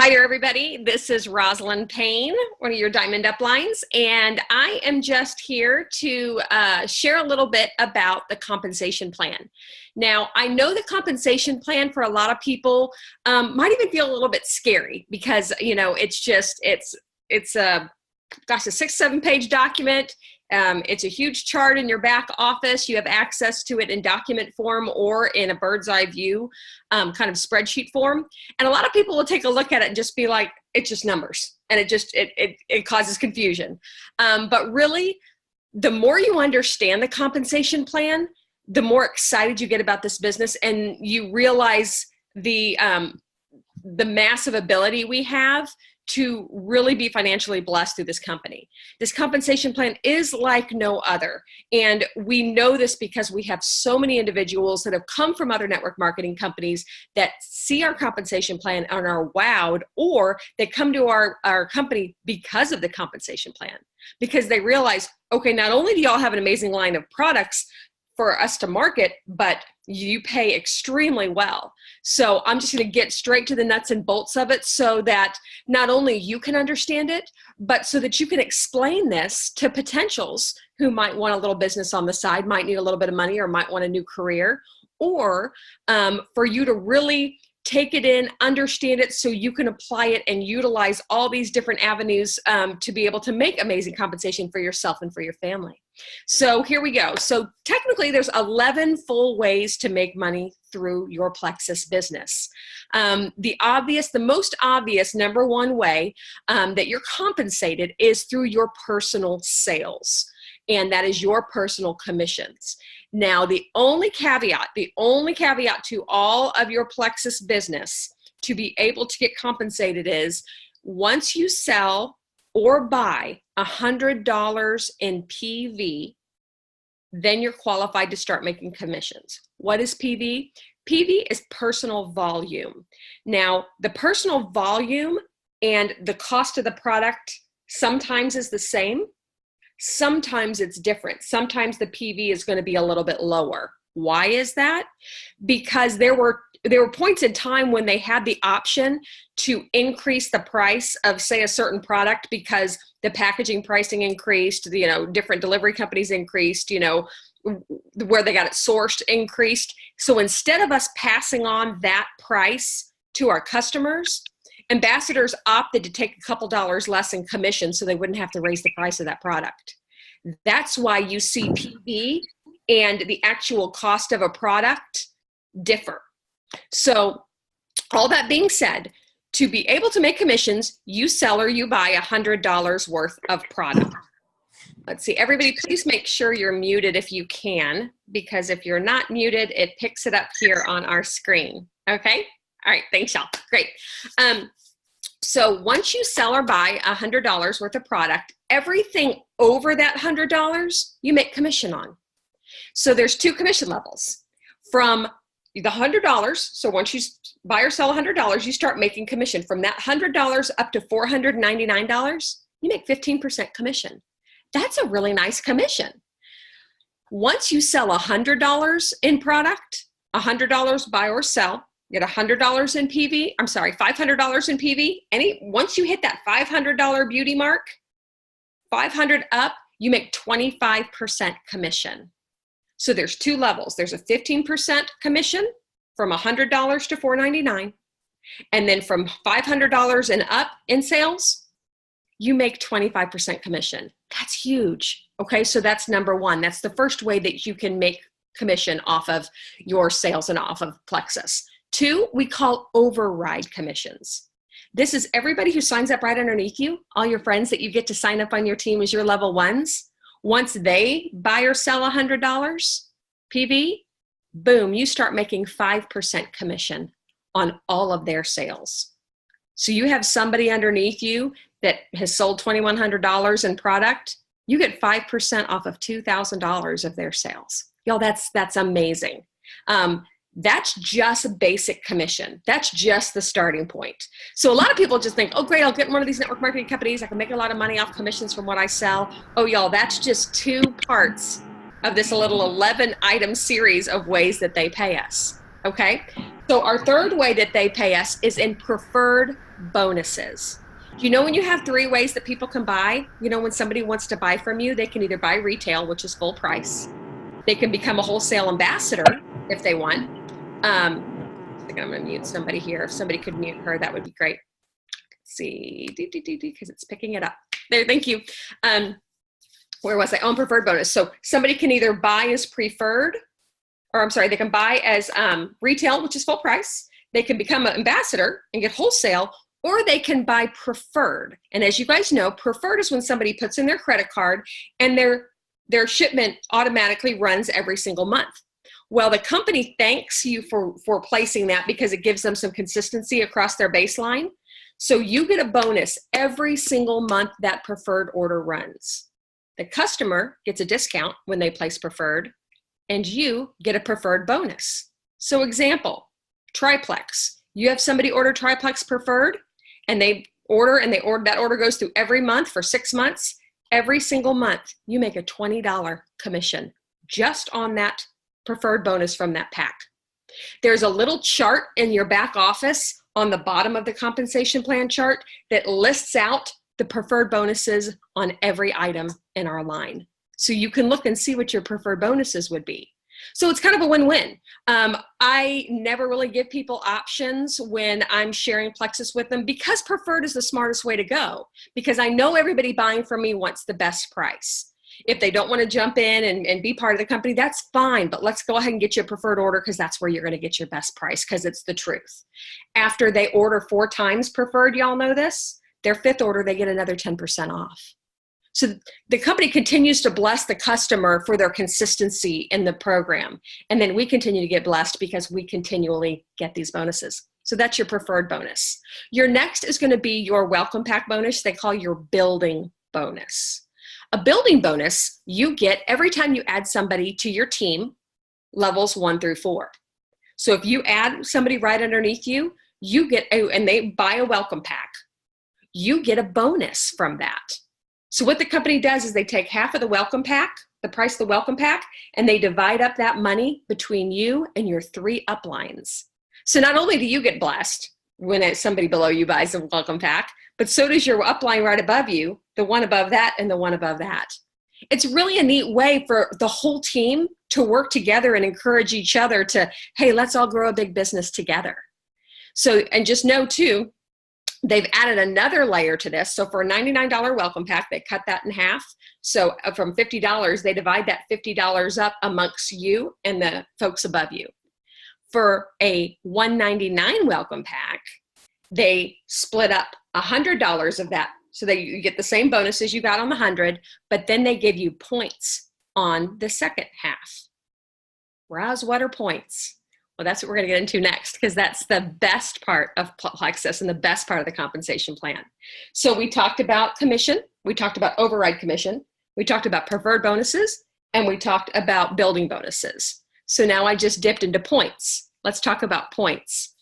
Hi there, everybody. This is Rozalyn Payne, one of your Diamond Uplines, and I am just here to share a little bit about the compensation plan. Now, I know the compensation plan for a lot of people might even feel a little bit scary because, you know, it's a 6-7 page document. It's a huge chart in your back office. You have access to it in document form or in a bird's eye view kind of spreadsheet form. And a lot of people will take a look at it and just be like, it's just numbers. And it causes confusion. But really, the more you understand the compensation plan, the more excited you get about this business, and you realize the massive ability we have to really be financially blessed through this company. This compensation plan is like no other. And we know this because we have so many individuals that have come from other network marketing companies that see our compensation plan and are wowed, or they come to our company because of the compensation plan, because they realize, okay, not only do y'all have an amazing line of products for us to market, but you pay extremely well. So I'm just going to get straight to the nuts and bolts of it so that not only you can understand it, but so that you can explain this to potentials who might want a little business on the side, might need a little bit of money, or might want a new career, or for you to really take it in, understand it, so you can apply it and utilize all these different avenues to be able to make amazing compensation for yourself and for your family. So here we go. So technically there's 11 full ways to make money through your Plexus business. The most obvious number one way that you're compensated is through your personal sales. And that is your personal commissions. Now, the only caveat to all of your Plexus business to be able to get compensated is once you sell or buy $100 in PV, then you're qualified to start making commissions. What is PV? PV is personal volume. Now, the personal volume and the cost of the product sometimes is the same. Sometimes it's different. Sometimes the PV is going to be a little bit lower. Why is that? Because there were points in time when they had the option to increase the price of, say, a certain product because the packaging pricing increased, different delivery companies increased, where they got it sourced increased. So instead of us passing on that price to our customers, ambassadors opted to take a couple dollars less in commission so they wouldn't have to raise the price of that product. That's why you see PV and the actual cost of a product differ. So all that being said, to be able to make commissions, you sell or you buy $100 worth of product. Let's see, everybody, please make sure you're muted if you can, because if you're not muted, it picks it up here on our screen. Okay? All right, thanks y'all. Great. So once you sell or buy $100 worth of product, everything over that $100 you make commission on. So there's two commission levels. From the $100, so once you buy or sell $100, you start making commission. From that $100 up to $499, you make 15% commission. That's a really nice commission. Once you sell $100 in product, $100 buy or sell, get $100 in PV, $500 in PV. Once you hit that $500 beauty mark, 500 up, you make 25% commission. So there's two levels. There's a 15% commission from $100 to $499. And then from $500 and up in sales, you make 25% commission. That's huge. Okay, so that's number one. That's the first way that you can make commission off of your sales and off of Plexus. Two, we call override commissions. This is everybody who signs up right underneath you, all your friends that you get to sign up on your team as your level ones. Once they buy or sell $100 PV, boom, you start making 5% commission on all of their sales. So you have somebody underneath you that has sold $2,100 in product, you get 5% off of $2,000 of their sales. Y'all, that's amazing. That's just basic commission. That's just the starting point. So a lot of people just think, oh, great, I'll get one of these network marketing companies. I can make a lot of money off commissions from what I sell. Oh, y'all, that's just two parts of this little 11-item series of ways that they pay us. Okay? So our third way that they pay us is in preferred bonuses. Do you know when you have three ways that people can buy? You know, when somebody wants to buy from you, they can either buy retail, which is full price. They can become a wholesale ambassador if they want. I think I'm going to mute somebody here. If somebody could mute her, that would be great. Let's see, because it's picking it up. There, thank you. Where was I? On preferred bonus. So somebody can either buy as preferred, or I'm sorry, they can buy as retail, which is full price. They can become an ambassador and get wholesale, or they can buy preferred. And as you guys know, preferred is when somebody puts in their credit card and their shipment automatically runs every single month. Well, the company thanks you for placing that because it gives them some consistency across their baseline. So you get a bonus every single month that preferred order runs. The customer gets a discount when they place preferred, and you get a preferred bonus. So example, triplex. You have somebody order triplex preferred, and that order goes through every month for 6 months. Every single month, you make a $20 commission just on that preferred bonus from that pack. There's a little chart in your back office on the bottom of the compensation plan chart that lists out the preferred bonuses on every item in our line. So you can look and see what your preferred bonuses would be. So it's kind of a win-win. I never really give people options when I'm sharing Plexus with them because preferred is the smartest way to go, because I know everybody buying from me wants the best price. If they don't want to jump in and be part of the company, that's fine, but let's go ahead and get you a preferred order because that's where you're going to get your best price because it's the truth. After they order 4 times preferred, y'all know this, their 5th order, they get another 10% off. So the company continues to bless the customer for their consistency in the program. And then we continue to get blessed because we continually get these bonuses. So that's your preferred bonus. Your next is going to be your welcome pack bonus. They call your building bonus. A building bonus you get every time you add somebody to your team, levels 1 through 4. So if you add somebody right underneath you, you get and they buy a welcome pack, you get a bonus from that. So what the company does is they take half of the welcome pack, the price of the welcome pack, and they divide up that money between you and your 3 uplines. So not only do you get blessed when somebody below you buys a welcome pack, but so does your upline right above you, the one above that, and the one above that. It's really a neat way for the whole team to work together and encourage each other to, hey, let's all grow a big business together. So, and just know too, they've added another layer to this. So for a $99 welcome pack, they cut that in half. So from $50, they divide that $50 up amongst you and the folks above you. For a $199 welcome pack, they split up $100 of that. So you get the same bonuses you got on the 100, but then they give you points on the second half. Roz, what are points? Well, that's what we're going to get into next, because that's the best part of Plexus and the best part of the compensation plan. So we talked about commission, we talked about override commission, we talked about preferred bonuses, and we talked about building bonuses. So now I just dipped into points. Let's talk about points.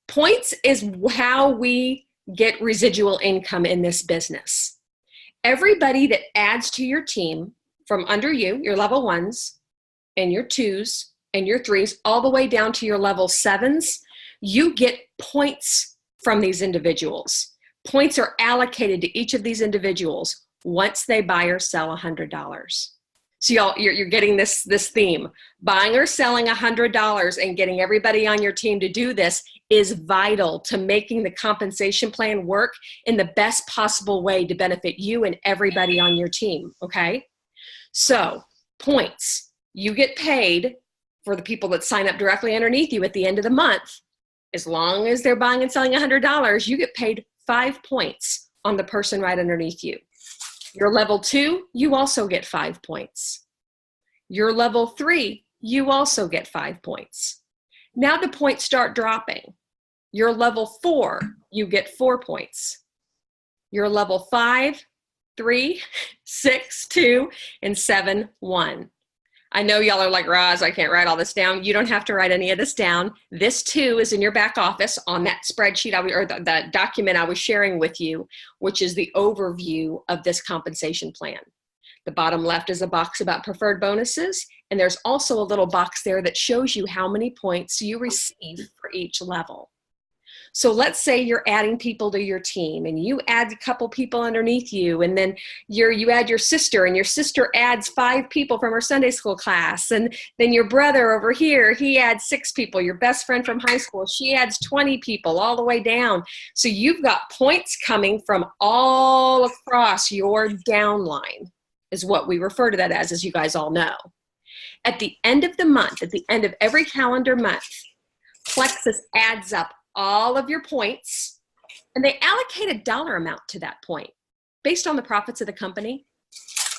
Points is how we get residual income in this business. Everybody that adds to your team from under you, your level 1s and your 2s and your 3s, all the way down to your level 7s, you get points from these individuals. Points are allocated to each of these individuals once they buy or sell $100. So you're getting this theme. Buying or selling $100 and getting everybody on your team to do this is vital to making the compensation plan work in the best possible way to benefit you and everybody on your team, okay? So points, you get paid for the people that sign up directly underneath you at the end of the month. As long as they're buying and selling $100, you get paid 5 points on the person right underneath you. Your level 2, you also get 5 points. Your level 3, you also get 5 points. Now the points start dropping. Your level 4, you get 4 points. Your level 5, 3, 6, 2, and 7, 1. I know y'all are like, Roz, I can't write all this down. You don't have to write any of this down. This too is in your back office on that spreadsheet or the document I was sharing with you, which is the overview of this compensation plan. The bottom left is a box about preferred bonuses, And there's also a little box there that shows you how many points you receive for each level. So let's say you're adding people to your team and you add a couple people underneath you, and then you add your sister, and your sister adds 5 people from her Sunday school class, and then your brother over here, he adds 6 people. Your best friend from high school, she adds 20 people all the way down. So you've got points coming from all across your downline, is what we refer to that as you guys all know. At the end of the month, at the end of every calendar month, Plexus adds up all of your points, and they allocate a dollar amount to that point based on the profits of the company.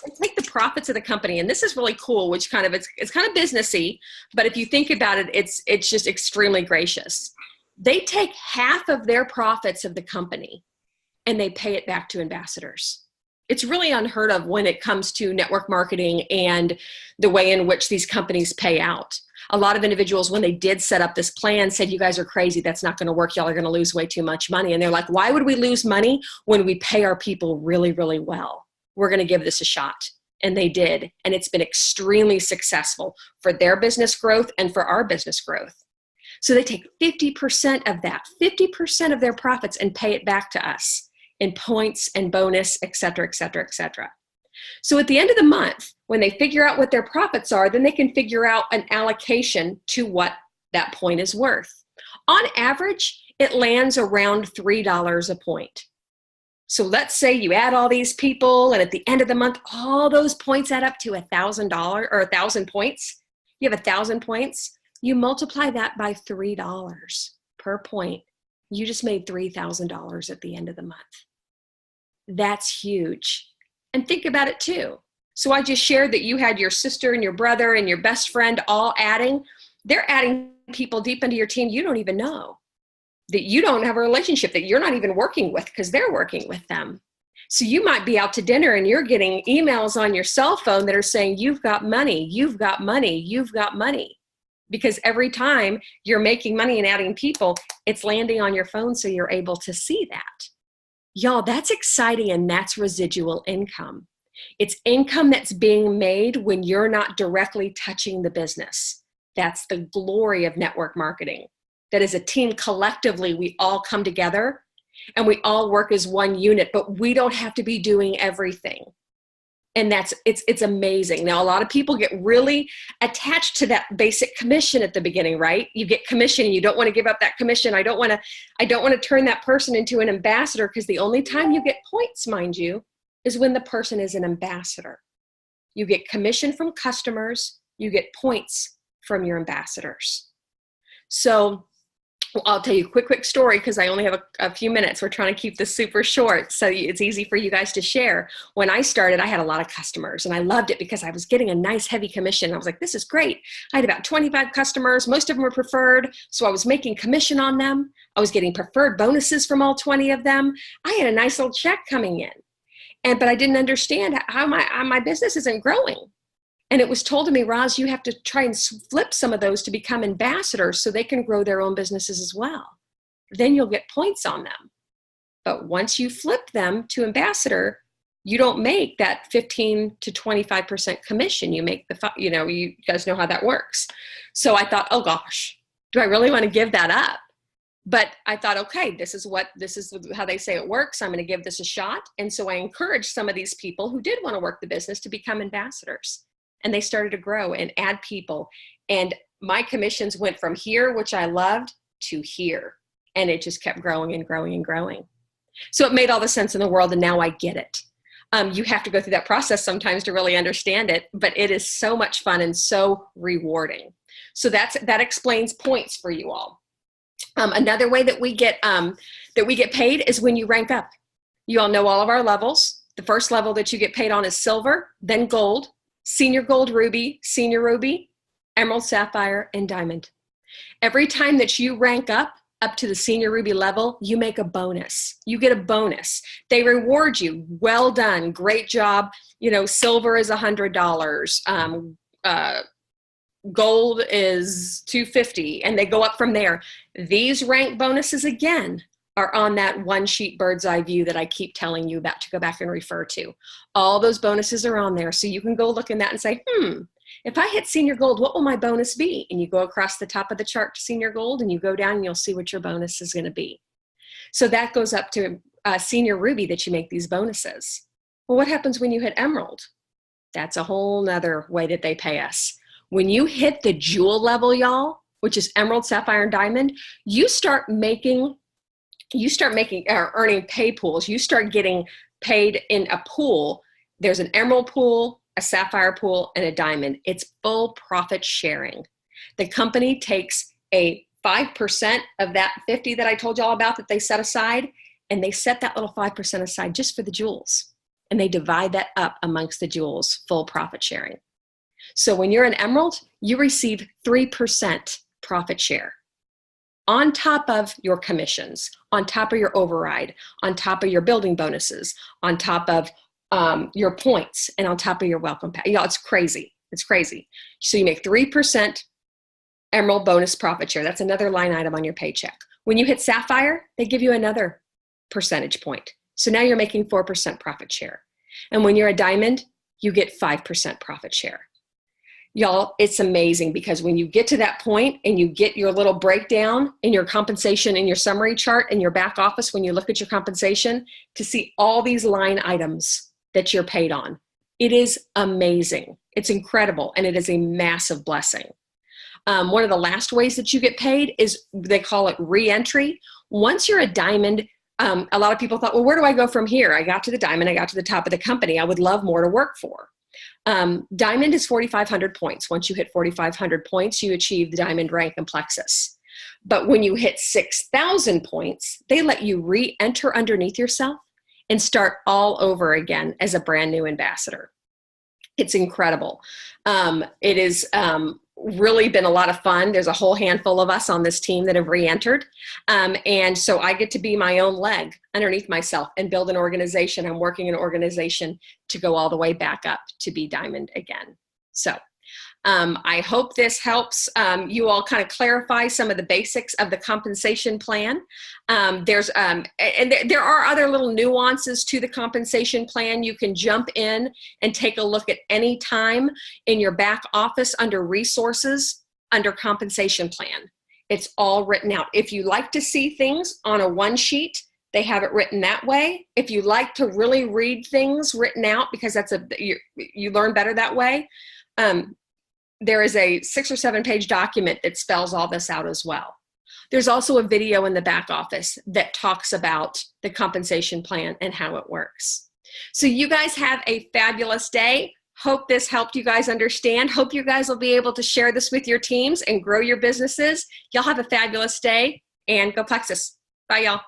They take the profits of the company, and this is really cool, which kind of, it's kind of businessy, but if you think about it, it's just extremely gracious. They take half of their profits of the company and they pay it back to ambassadors. It's really unheard of when it comes to network marketing and the way in which these companies pay out. A lot of individuals, when they did set up this plan, said, you guys are crazy. That's not going to work. Y'all are going to lose way too much money. And they're like, why would we lose money when we pay our people really, really well? We're going to give this a shot. And they did. And it's been extremely successful for their business growth and for our business growth. So they take 50% of that, 50% of their profits, and pay it back to us in points and bonus, et cetera, et cetera, et cetera. So at the end of the month, when they figure out what their profits are, then they can figure out an allocation to what that point is worth. On average, it lands around $3 a point. So let's say you add all these people, and at the end of the month, all those points add up to $1,000 or 1,000 points. You have 1,000 points. You multiply that by $3 per point. You just made $3,000 at the end of the month. That's huge. And think about it too. So I just shared that you had your sister and your brother and your best friend all adding. They're adding people deep into your team you don't even know, that you don't have a relationship, that you're not even working with because they're working with them. So you might be out to dinner and you're getting emails on your cell phone that are saying, you've got money, you've got money, you've got money. Because every time you're making money and adding people, it's landing on your phone so you're able to see that. Y'all, that's exciting, and that's residual income. It's income that's being made when you're not directly touching the business. That's the glory of network marketing. That as a team, collectively, we all come together and we all work as one unit, but we don't have to be doing everything. And it's amazing. Now, a lot of people get really attached to that basic commission at the beginning, right? You get commission and you don't want to give up that commission. I don't want to turn that person into an ambassador, because the only time you get points, mind you, is when the person is an ambassador. You get commission from customers, you get points from your ambassadors. So I'll tell you a quick story, because I only have a few minutes. We're trying to keep this super short so it's easy for you guys to share. When I started, I had a lot of customers, and I loved it because I was getting a nice heavy commission. I was like, this is great. I had about 25 customers. Most of them were preferred, so I was making commission on them. I was getting preferred bonuses from all 20 of them. I had a nice little check coming in, but I didn't understand how my business isn't growing. And it was told to me, Roz, you have to try and flip some of those to become ambassadors so they can grow their own businesses as well. Then you'll get points on them. But once you flip them to ambassador, you don't make that 15 to 25% commission. You make you guys know how that works. So I thought, oh gosh, do I really want to give that up? But I thought, okay, this is how they say it works. I'm going to give this a shot. And so I encouraged some of these people who did want to work the business to become ambassadors. And they started to grow and add people. And my commissions went from here, which I loved, to here. And it just kept growing and growing and growing. So it made all the sense in the world, and now I get it. You have to go through that process sometimes to really understand it, but it is so much fun and so rewarding. So that explains points for you all. Another way that we get paid is when you rank up. You all know all of our levels. The first level that you get paid on is silver, then gold, senior gold ruby, senior ruby, emerald sapphire, and diamond. Every time that you rank up to the senior ruby level, you make a bonus. You get a bonus. They reward you. Well done. Great job. Silver is $100. Gold is $250, and they go up from there. These rank bonuses, again, are on that one sheet bird's eye view that I keep telling you about to go back and refer to. All those bonuses are on there. So you can go look in that and say, If I hit senior gold, what will my bonus be? And you go across the top of the chart to senior gold, and you go down and you'll see what your bonus is going to be. So that goes up to senior ruby that you make these bonuses. Well, what happens when you hit emerald? That's a whole nother way that they pay us. When you hit the jewel level, y'all, which is emerald, sapphire, and diamond, you start earning pay pools. You start getting paid in a pool. There's an emerald pool, a sapphire pool, and a diamond. It's full profit sharing. The company takes a 5% of that 50 that I told y'all about that they set aside, and they set that little 5% aside just for the jewels. And they divide that up amongst the jewels, full profit sharing. So when you're an emerald, you receive 3% profit share on top of your commissions, on top of your override, on top of your building bonuses, on top of your points, and on top of your welcome pack. Y'all, it's crazy. It's crazy. So you make 3% emerald bonus profit share. That's another line item on your paycheck. When you hit sapphire, they give you another percentage point. So now you're making 4% profit share. And when you're a diamond, you get 5% profit share. Y'all, it's amazing because when you get to that point and you get your little breakdown in your compensation in your summary chart in your back office, when you look at your compensation to see all these line items that you're paid on, it is amazing. It's incredible. And it is a massive blessing. One of the last ways that you get paid is they call it re-entry. Once you're a diamond, a lot of people thought, well, where do I go from here? I got to the diamond, I got to the top of the company. I would love more to work for. Diamond is 4,500 points. Once you hit 4,500 points, you achieve the diamond rank and plexus. But when you hit 6,000 points, they let you re-enter underneath yourself and start all over again as a brand new ambassador. It's incredible. It is really been a lot of fun. There's a whole handful of us on this team that have re-entered. And so I get to be my own leg underneath myself and build an organization. I'm working an organization to go all the way back up to be diamond again. So I hope this helps you all kind of clarify some of the basics of the compensation plan. There are other little nuances to the compensation plan. You can jump in and take a look at any time in your back office under resources, under compensation plan. It's all written out. If you like to see things on a one sheet, they have it written that way. If you like to really read things written out, because you learn better that way, there is a 6 or 7 page document that spells all this out as well. There's also a video in the back office that talks about the compensation plan and how it works. So you guys have a fabulous day. Hope this helped you guys understand. Hope you guys will be able to share this with your teams and grow your businesses. Y'all have a fabulous day and go Plexus. Bye, y'all.